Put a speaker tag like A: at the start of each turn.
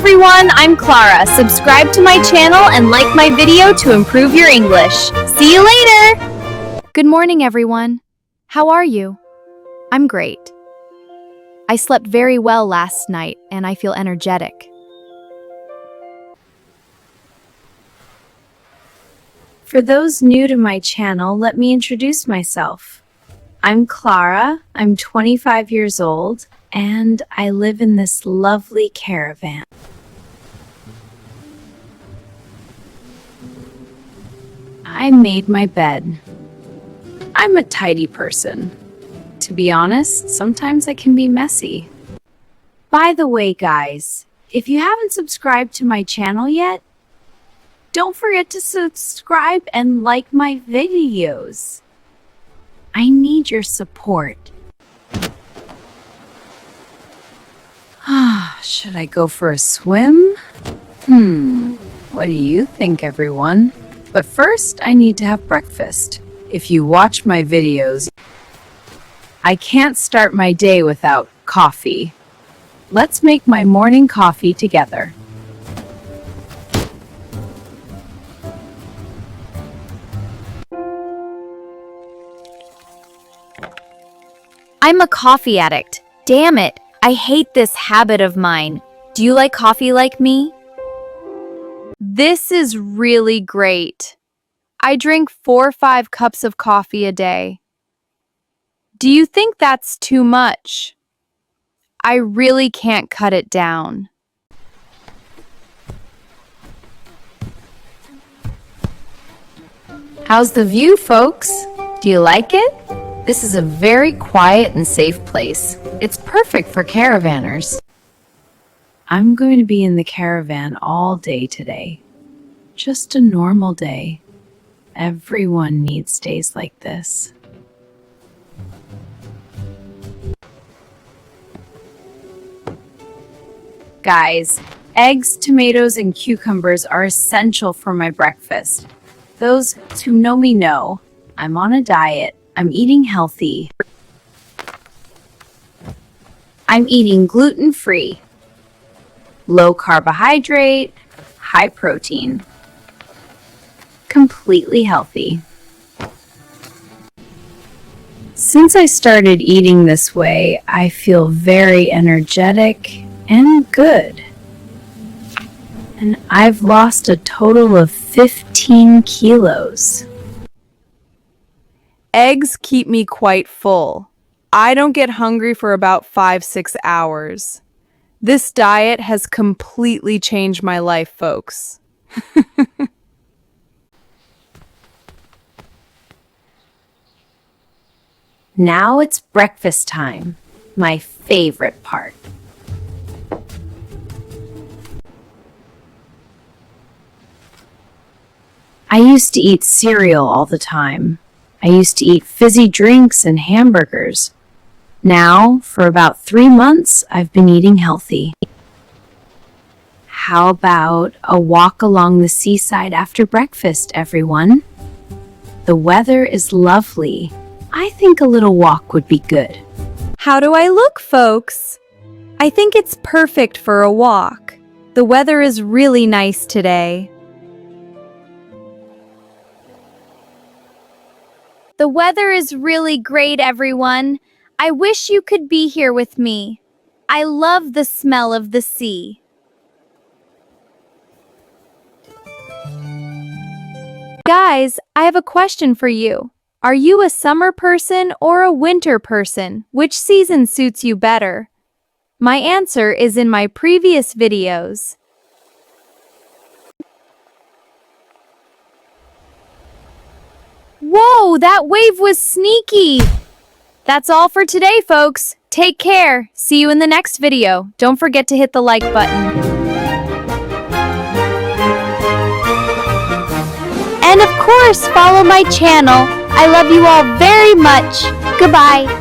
A: everyone, I'm Klara. Subscribe to my channel and like my video to improve your English. See you later!
B: Good morning, everyone. How are you? I'm great. I slept very well last night and I feel energetic.
A: For those new to my channel, let me introduce myself. I'm Klara, I'm 25 years old, and I live in this lovely caravan. I made my bed. I'm a tidy person. To be honest, sometimes I can be messy. By the way, guys, if you haven't subscribed to my channel yet, don't forget to subscribe and like my videos. I need your support. Should I go for a swim? What do you think, everyone? But first, I need to have breakfast. If you watch my videos, I can't start my day without coffee. Let's make my morning coffee together.
B: I'm a coffee addict. Damn it, I hate this habit of mine. Do you like coffee like me? This is really great. I drink 4 or 5 cups of coffee a day. Do you think that's too much? I really can't cut it down.
A: How's the view, folks? Do you like it? This is a very quiet and safe place. It's perfect for caravanners. I'm going to be in the caravan all day today. Just a normal day. Everyone needs days like this. Guys, eggs, tomatoes, and cucumbers are essential for my breakfast. Those who know me know I'm on a diet. I'm eating healthy. I'm eating gluten-free, low carbohydrate, high protein, completely healthy. Since I started eating this way, I feel very energetic and good. And I've lost a total of 15 kilos.
C: Eggs keep me quite full. I don't get hungry for about 5-6 hours. This diet has completely changed my life, folks.
A: Now it's breakfast time, my favorite part. I used to eat cereal all the time. I used to eat fizzy drinks and hamburgers. Now, for about 3 months, I've been eating healthy. How about a walk along the seaside after breakfast, everyone? The weather is lovely. I think a little walk would be good.
C: How do I look, folks? I think it's perfect for a walk. The weather is really nice today.
B: The weather is really great, everyone. I wish you could be here with me. I love the smell of the sea. Guys, I have a question for you. Are you a summer person or a winter person? Which season suits you better? My answer is in my previous videos. Whoa, that wave was sneaky! That's all for today, folks. Take care. See you in the next video. Don't forget to hit the like button. And of course, follow my channel. I love you all very much. Goodbye.